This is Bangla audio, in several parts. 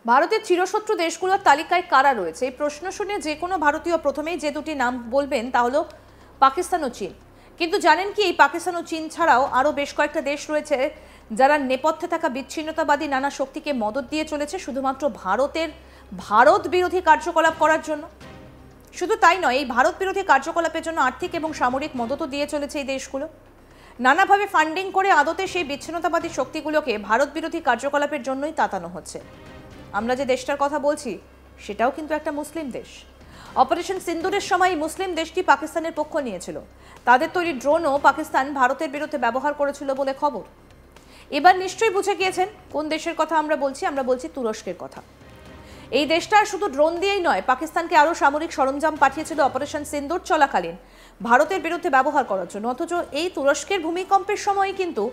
ভারতের চিরশত্রু দেশগুলোর তালিকায় কারা রয়েছে এই প্রশ্ন শুনে যে কোনো ভারতীয় প্রথমেই যে দুটি নাম বলবেন তা হলো পাকিস্তান ও চীন। কিন্তু জানেন কি এই পাকিস্তান ও চীন ছাড়াও আরও বেশ কয়েকটা দেশ রয়েছে যারা নেপথ্যে থাকা বিচ্ছিন্নতাবাদী নানা শক্তিকে মদত দিয়ে চলেছে শুধুমাত্র ভারত বিরোধী কার্যকলাপ করার জন্য। শুধু তাই নয়, এই ভারত বিরোধী কার্যকলাপের জন্য আর্থিক এবং সামরিক মদতও দিয়ে চলেছে এই দেশগুলো। নানাভাবে ফান্ডিং করে আদতে সেই বিচ্ছিন্নতাবাদী শক্তিগুলোকে ভারত বিরোধী কার্যকলাপের জন্যই তাতানো হচ্ছে। আমরা যে দেশটার কথা বলছি সেটাও কিন্তু একটা মুসলিম দেশ। অপারেশন সিন্দুরের সময় মুসলিম দেশটি পাকিস্তানের পক্ষ নিয়েছিল। তাদের তৈরি ড্রোনও পাকিস্তান ভারতের বিরুদ্ধে ব্যবহার করেছিল বলে খবর। এবার নিশ্চয়ই বুঝে গিয়েছেন কোন দেশের কথা আমরা বলছি তুরস্কের কথা। এই দেশটা শুধু ড্রোন দিয়েই নয়, পাকিস্তানকে আরও সামরিক সরঞ্জাম পাঠিয়েছিল অপারেশন সিন্দুর চলাকালীন ভারতের বিরুদ্ধে ব্যবহার করার জন্য। অথচ এই তুরস্কের ভূমিকম্পের সময় কিন্তু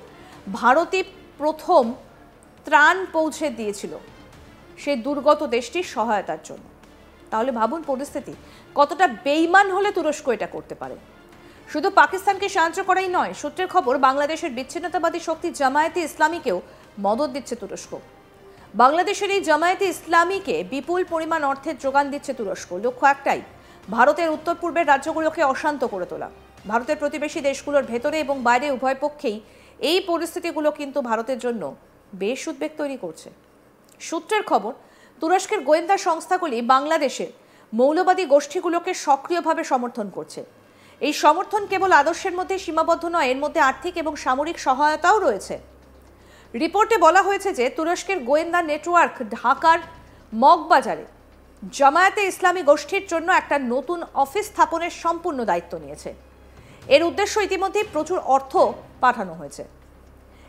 ভারতই প্রথম ত্রাণ পৌঁছে দিয়েছিল সেই দুর্গত দেশটির সহায়তার জন্য। তাহলে ভাবুন পরিস্থিতি কতটা বেইমান হলে তুরস্ক এটা করতে পারে। শুধু পাকিস্তানকে সাহায্য করাই নয়, সূত্রের খবর বাংলাদেশের বিচ্ছিন্নতাবাদী শক্তি জামায়াতে ইসলামীকেও মদত দিচ্ছে তুরস্ক। বাংলাদেশের এই জামায়াতে ইসলামীকে বিপুল পরিমাণ অর্থের যোগান দিচ্ছে তুরস্ক। লক্ষ্য একটাই, ভারতের উত্তর পূর্বের রাজ্যগুলোকে অশান্ত করে তোলা। ভারতের প্রতিবেশী দেশগুলোর ভেতরে এবং বাইরে উভয় পক্ষেই এই পরিস্থিতিগুলো কিন্তু ভারতের জন্য বেশ উদ্বেগ তৈরি করছে। সূত্রের খবর, তুরস্কের গোয়েন্দা সংস্থাগুলি বাংলাদেশের মৌলবাদী গোষ্ঠীগুলোকে সক্রিয়ভাবে সমর্থন করছে। এই সমর্থন কেবল আদর্শের মধ্যে সীমাবদ্ধ নয়, এর মধ্যে আর্থিক এবং সামরিক সহায়তাও রয়েছে। রিপোর্টে বলা হয়েছে যে তুরস্কের গোয়েন্দা নেটওয়ার্ক ঢাকার মগবাজারে জামায়াতে ইসলামী গোষ্ঠীর জন্য একটা নতুন অফিস স্থাপনের সম্পূর্ণ দায়িত্ব নিয়েছে। এর উদ্দেশ্য ইতিমধ্যেই প্রচুর অর্থ পাঠানো হয়েছে।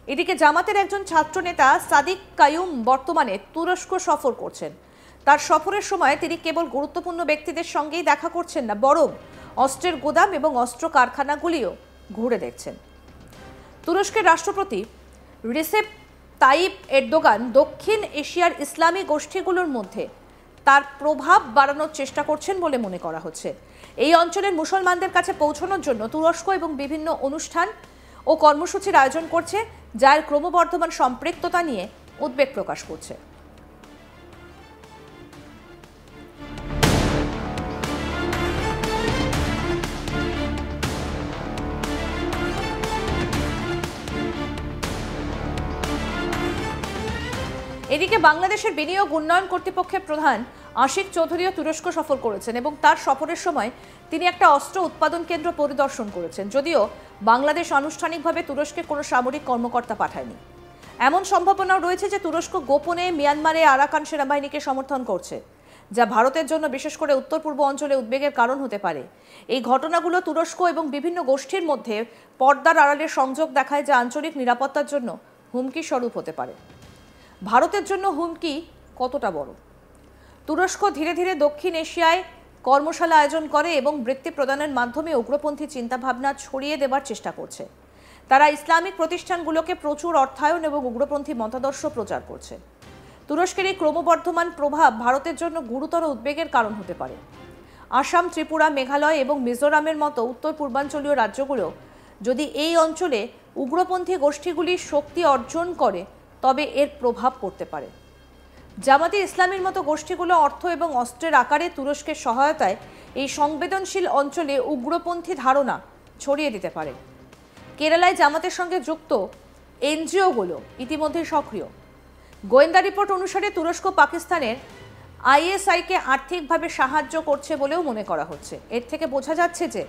এদিকে জামাতের একজন ছাত্রনেতা সাদিক কায়ুম বর্তমানে তুরস্ক সফর করছেন। তার সফরের সময় তিনি কেবল গুরুত্বপূর্ণ ব্যক্তিদের সঙ্গেই দেখা করছেন না, বরং অস্ত্রের গোদাম এবং অস্ত্র কারখানাগুলিও ঘুরে দেখছেন। তুরস্কের রাষ্ট্রপতি রিসেপ তাইপ এরদোগান দক্ষিণ এশিয়ার ইসলামী গোষ্ঠীগুলোর মধ্যে তার প্রভাব বাড়ানোর চেষ্টা করছেন বলে মনে করা হচ্ছে। এই অঞ্চলের মুসলমানদের কাছে পৌঁছানোর জন্য তুরস্ক এবং বিভিন্ন অনুষ্ঠান ও কর্মসূচির আয়োজন করছে, যার ক্রমবর্ধমান সম্পৃক্ততা নিয়ে উদ্বেগ প্রকাশ করছে। এদিকে বাংলাদেশের বিনিয়োগ উন্নয়ন কর্তৃপক্ষের প্রধান আশিক চৌধুরীও তুরস্ক সফর করেছেন এবং তার সফরের সময় তিনি একটা অস্ত্র উৎপাদন কেন্দ্র পরিদর্শন করেছেন। যদিও বাংলাদেশ আনুষ্ঠানিকভাবে তুরস্কে কোনো সামরিক কর্মকর্তা পাঠায়নি। এমন সম্ভাবনাও রয়েছে যে তুরস্ক গোপনে মিয়ানমারে আরাকান সেনাবাহিনীকে সমর্থন করছে, যা ভারতের জন্য বিশেষ করে উত্তর পূর্ব অঞ্চলে উদ্বেগের কারণ হতে পারে। এই ঘটনাগুলো তুরস্ক এবং বিভিন্ন গোষ্ঠীর মধ্যে পর্দার আড়ালে সংযোগ দেখায়, যা আঞ্চলিক নিরাপত্তার জন্য হুমকি স্বরূপ হতে পারে। ভারতের জন্য হুমকি কতটা বড়? তুরস্ক ধীরে ধীরে দক্ষিণ এশিয়ায় কর্মশালা আয়োজন করে এবং বৃত্তি প্রদানের মাধ্যমে উগ্রপন্থী চিন্তাভাবনা ছড়িয়ে দেবার চেষ্টা করছে। তারা ইসলামিক প্রতিষ্ঠানগুলোকে প্রচুর অর্থায়ন এবং উগ্রপন্থী মতাদর্শ প্রচার করছে। তুরস্কের এই ক্রমবর্ধমান প্রভাব ভারতের জন্য গুরুতর উদ্বেগের কারণ হতে পারে। আসাম, ত্রিপুরা, মেঘালয় এবং মিজোরামের মতো উত্তর পূর্বাঞ্চলীয় রাজ্যগুলো যদি এই অঞ্চলে উগ্রপন্থী গোষ্ঠীগুলির শক্তি অর্জন করে তবে এর প্রভাব পড়তে পারে। জামাতে ইসলামীর মতো গোষ্ঠীগুলো অর্থ এবং অস্ত্রের আকারে তুরস্কের সহায়তায় এই সংবেদনশীল অঞ্চলে উগ্রপন্থী ধারণা ছড়িয়ে দিতে পারে। কেরালায় জামাতের সঙ্গে যুক্ত এনজিওগুলো ইতিমধ্যে সক্রিয়। গোয়েন্দা রিপোর্ট অনুসারে তুরস্ক পাকিস্তানের আইএসআইকে আর্থিকভাবে সাহায্য করছে বলেও মনে করা হচ্ছে। এর থেকে বোঝা যাচ্ছে যে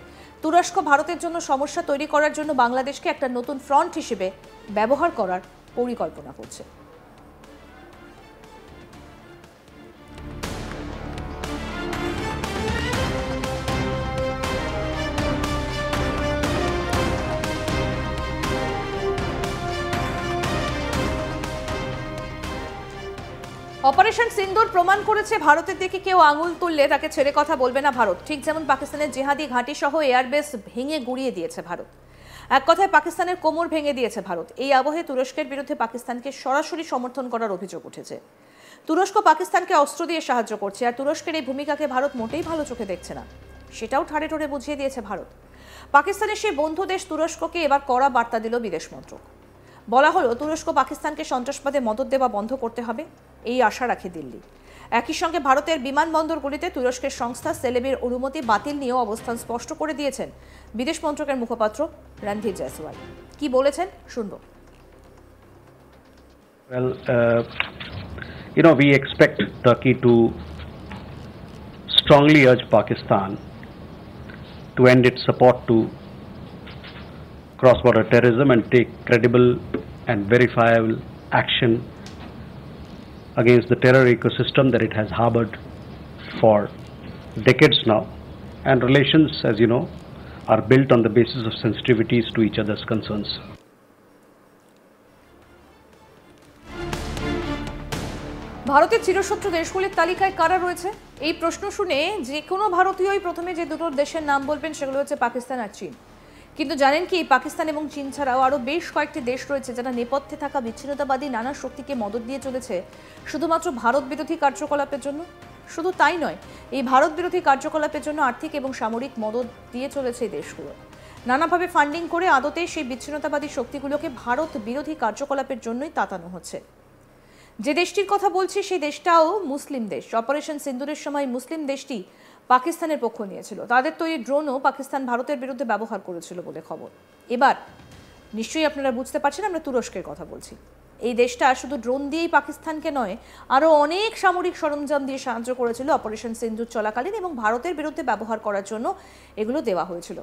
তুরস্ক ভারতের জন্য সমস্যা তৈরি করার জন্য বাংলাদেশকে একটা নতুন ফ্রন্ট হিসেবে ব্যবহার করার পরিকল্পনা করছে। অপারেশন সিন্দুর প্রমাণ করেছে ভারতের দিকে কেউ আঙুল তুললে তাকে ছেড়ে কথা বলবে না ভারত। ঠিক যেমন পাকিস্তানের জেহাদি ঘাঁটি সহ এয়ারবেস ভেঙে গুড়িয়ে দিয়েছে ভারত, এক কথায় পাকিস্তানের কোমর ভেঙে দিয়েছে ভারত। এই আবহে তুরস্কের বিরুদ্ধে পাকিস্তানকে সরাসরি সমর্থন করার অভিযোগ উঠেছে। তুরস্ক পাকিস্তানকে অস্ত্র দিয়ে সাহায্য করছে, আর তুরস্কের এই ভূমিকাকে ভারত মোটেই ভালো চোখে দেখছে না, সেটাও ঠাড়ে ঠোড়ে বুঝিয়ে দিয়েছে ভারত। পাকিস্তানের সেই বন্ধু দেশ তুরস্ককে এবার কড়া বার্তা দিল বিদেশ মন্ত্রক। বলা হলো তুরস্ক পাকিস্তানকে সন্ত্রাসবাদে মদত দেওয়া বন্ধ করতে হবে। এই আশা রাখে দিল্লি। একই সঙ্গে ভারতের বিমানবন্দরগুলিতে তুরস্কের সংস্থা সেলেমের অনুমতি বাতিল নিয়েও অবস্থান স্পষ্ট করে দিয়েছেন বিদেশ মন্ত্রকের মুখপাত্র রণধীর জয়সওয়াল। কি বলেছেন শুনবো। Well, we expect Turkey to strongly urge Pakistan to end its support to cross-border terrorism and take credible and verifiable action against the terror ecosystem that it has harbored for decades now. And relations, as you know, are built on the basis of sensitivities to each other's concerns. ভারতের চিরশত্রু দেশগুলির তালিকায় কারা রয়েছে? এই প্রশ্ন শুনে যে কোনো ভারতীয়ই প্রথমে যে দুটো দেশের নাম বলবেন সেগুলো হচ্ছে পাকিস্তান আর চীন। কিন্তু জানেন কি, পাকিস্তান এবং চীন ছাড়াও আরও বেশ কয়েকটি দেশ রয়েছে যারা নেপথ্যে থাকা বিচ্ছিন্নতাবাদী নানা শক্তিকে মদদ দিয়ে চলেছে শুধুমাত্র ভারত বিরোধী কার্যকলাপের জন্য। শুধু তাই নয়, এই ভারত বিরোধী কার্যকলাপের জন্য আর্থিক এবং সামরিক মদদ দিয়ে চলেছে এই দেশগুলো। নানাভাবে ফান্ডিং করে আদতে সেই বিচ্ছিন্নতাবাদী শক্তিগুলোকে ভারত বিরোধী কার্যকলাপের জন্যই তাতানো হচ্ছে। যে দেশটির কথা বলছি সেই দেশটাও মুসলিম দেশ। অপারেশন সিন্দুরের সময় মুসলিম দেশটি পাকিস্তানের পক্ষ নিয়েছিল। তাদের তৈরি ড্রোনও পাকিস্তান ভারতের বিরুদ্ধে ব্যবহার করেছিল বলে খবর। এবার নিশ্চয়ই আপনারা বুঝতে পারছেন আমরা তুরস্কের কথা বলছি। এই দেশটা শুধু ড্রোন দিয়েই পাকিস্তানকে নয়, আরও অনেক সামরিক সরঞ্জাম দিয়ে সাহায্য করেছিল অপারেশন সিন্দুর চলাকালীন, এবং ভারতের বিরুদ্ধে ব্যবহার করার জন্য এগুলো দেওয়া হয়েছিল।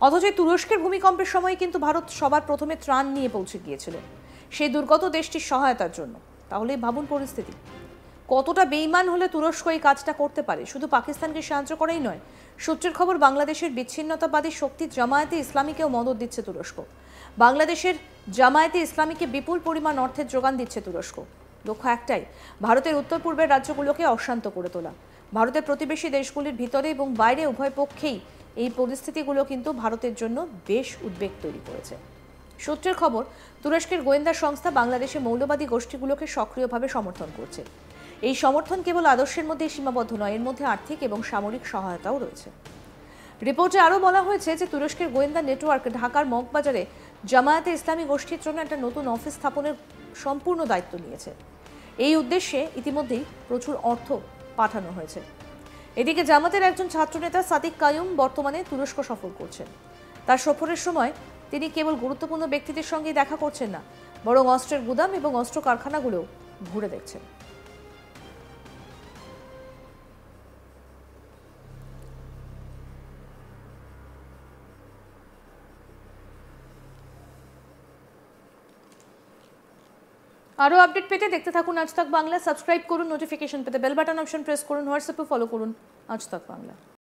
অথচ তুরস্কের ভূমিকম্পের সময় কিন্তু ভারত সবার প্রথমে ত্রাণ নিয়ে পৌঁছে গিয়েছিল সেই দুর্গত দেশটির সহায়তার জন্য। তাহলে ভাবুন পরিস্থিতি কতটা বেইমান হলে তুরস্ক এই কাজটা করতে পারে। শুধু পাকিস্তানকে সাহায্য করাই নয়, সূত্রের খবর বাংলাদেশের বিচ্ছিন্নতাবাদী শক্তি জামায়াতে ইসলামীকেও মদদ দিচ্ছে তুরস্ক। বাংলাদেশের জামায়াতে ইসলামীকে বিপুল পরিমাণ অর্থের যোগান দিচ্ছে তুরস্ক। লক্ষ্য একটাই, ভারতের উত্তর পূর্বের রাজ্যগুলোকে অশান্ত করে তোলা। ভারতের প্রতিবেশী দেশগুলির ভিতরে এবং বাইরে উভয় পক্ষেই এই পরিস্থিতিগুলো কিন্তু ভারতের জন্য বেশ উদ্বেগ তৈরি করেছে। সূত্রের খবর, তুরস্কের গোয়েন্দা সংস্থা বাংলাদেশে মৌলবাদী গোষ্ঠীগুলোকে সক্রিয়ভাবে সমর্থন করছে। এই সমর্থন কেবল আদর্শের মধ্যে সীমাবদ্ধ নয়, এর মধ্যে আর্থিক এবং সামরিক সহায়তাও রয়েছে। রিপোর্টে আরও বলা হয়েছে যে তুরস্কের গোয়েন্দা নেটওয়ার্ক ঢাকার মগবাজারে জামায়াতে ইসলামী গোষ্ঠীর জন্য একটা নতুন অফিস স্থাপনের সম্পূর্ণ দায়িত্ব নিয়েছে। এই উদ্দেশ্যে ইতিমধ্যেই প্রচুর অর্থ পাঠানো হয়েছে। এদিকে জামাতের একজন ছাত্রনেতা সাদিক কায়ুম বর্তমানে তুরস্ক সফর করছেন। তার সফরের সময় তিনি কেবল গুরুত্বপূর্ণ ব্যক্তিদের সঙ্গে দেখা করছেন না, বরং অস্ত্রের গুদাম এবং অস্ত্র কারখানাগুলোও ঘুরে দেখছেন। আরও আপডেট পেতে দেখতে থাকুন আজ তাক বাংলা। সাবস্ক্রাইব করুন, নোটিফিকেশন পেতে বেল বাটন অপশন প্রেস করুন, হোয়াটসঅ্যাপে ফলো করুন আজ তাক বাংলা।